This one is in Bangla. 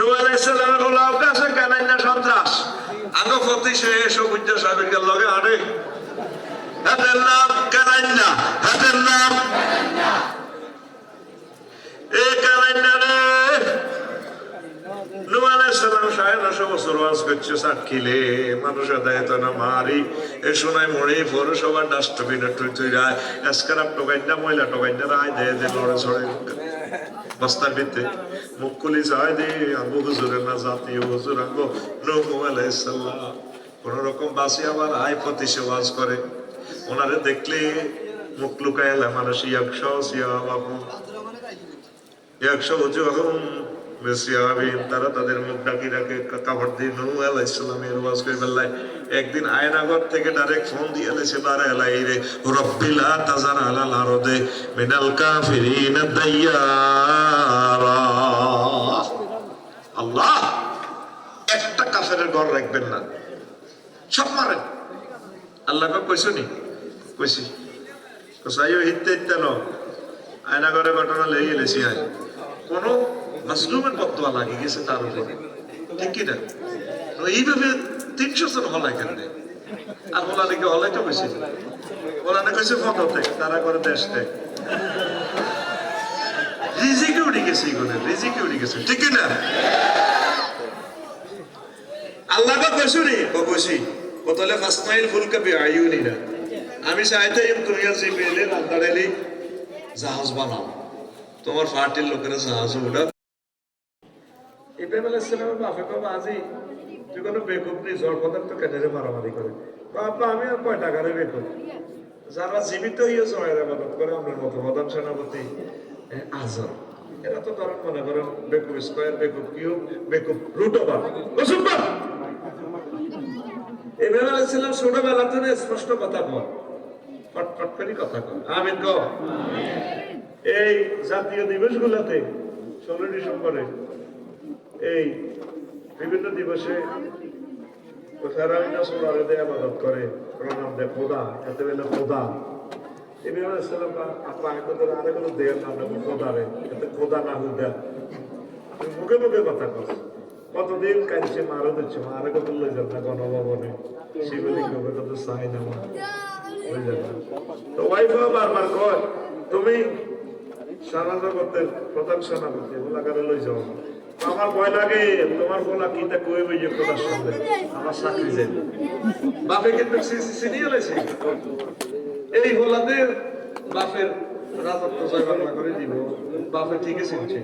নূহ আলাইহিস সালামের গোলাম কাছে কানাইনা সন্ত্রাস আঙ্গ ফতি শেষ বুদ্ধ সাহেবের লগে আরে হাতের নাম কানাইনা হাতের নাম এ কানাইনা রে নূহ আলাইহিস সালাম 950 বছর ওয়াজ করছে সাক্ষীলে মানুষ আদায়ত না মারি এ শোনাই মরে পৌরসভার ডাস্টবিন টুইরায় এসকারাপ টোকাইনা ময়লা টোকাইনা রায় দে লড়ে ছড়ে বস্তার ভিতরে মুখ খুলি যায় দে আঙ্গু হুজুরের না জাতীয় হুজুর আঙ্গু নূহ আলাইহিস সালাম কোন রকম বাসি আবার আয় প্রতিশে ওয়াজ করে ওনারে দেখলে মুখ লুকায় এলা মানুষ 100 সিয়াবাবু 100 ওজুহুম বিসিয়াবিন তারা তাদের মুখ ঢাকি রাখে কাপড় দিয়ে নূহ আলাইহিস সালামের ওয়াজ করে বেলায় একদিন আয়নাঘর থেকে ডাইরেক্ট ফোন দিয়ে এলেছে বারে এলাই রে রব্বিলা তাজার আলাল আরদে মিনাল কাফিরিন দাইয়ারা আল্লাহ একটা কাফেরের ঘর রাখবেন না সব মারেন আল্লাহ কইছনি কইছি কসাইও হিতে হিতে ন আয়নাঘরের ঘটনা লেগে এলেছি আয় কোন মাজলুমের বদদোয়া লাগে গেছে তার উপরে ঠিক কি না এইভাবে 300 জন হলাই কেন আর বলা নাকি হলাই তো বেশি বলা না কইছে ফটোতে তারা করে দেশ থেকে রিজিকে উঠে গেছে এগুলো রিজিকে উঠে গেছে ঠিক না আল্লাহ কইছো রে কইছি কতলে ফাসমাইল ফুলকা বিআইউনি না আমি চাইতে দুনিয়ার জিবেলে রান্দাড়েলি জাহাজ বানাও তোমার ফাটিল লোকেরা জাহাজ উড়া ইব্রাহিম আলাইহিস সালামের বাপে বাবা আজি তুই কোনো বেকুব নেই ঝড় পদার্থ কেটে মারামারি করে বাবা আমি আর কয় টাকারে বেকুব যারা জীবিত হইয়া জয়ের আবাদত করে আমার মতো প্রধান সেনাপতি আজম এরা তো ধরেন মনে করেন বেকুব স্কোয়ার বেকুব কিউব বেকুব রুট ওভার ইব্রাহিম আলাইহিস সালাম ছোটবেলা থেকে স্পষ্ট কথা বল ফটফট করে কথা কর আমিন গো এই জাতীয় দিবসগুলোতে 16 ডিসেম্বরে এই বিভিন্ন দিবসে ফেরাউনা সুরারে দেয়া ইবাদত করে প্রণাম দেয় খোদা এতে বেলা খোদা ইব্রাহিম আলাইহিস সালাম আপা একদম আরেকগুলো দেয়ার নাম না খোদা রে এতে খোদা না হুদা মুখে মুখে কথা কর কতদিন কাঁদছে মারও দিচ্ছে মারে কত লই যান না গণভবনে শিবলিঙ্গ কত চাই না মা লই যান তো ওয়াইফ বারবার কয় তুমি সারা জগতের প্রধান সেনাপতি ওলাকারে লই যাও আমার ভয় লাগে তোমার বলা কি তা কই বই যে খোদার সামনে আমার চাকরি যাবে বাপে কিন্তু সিনিয়ে লেছে এই হোলাদের বাপের রাজত্ব জয় বাংলা করে দিব বাপে ঠিকই চিনছে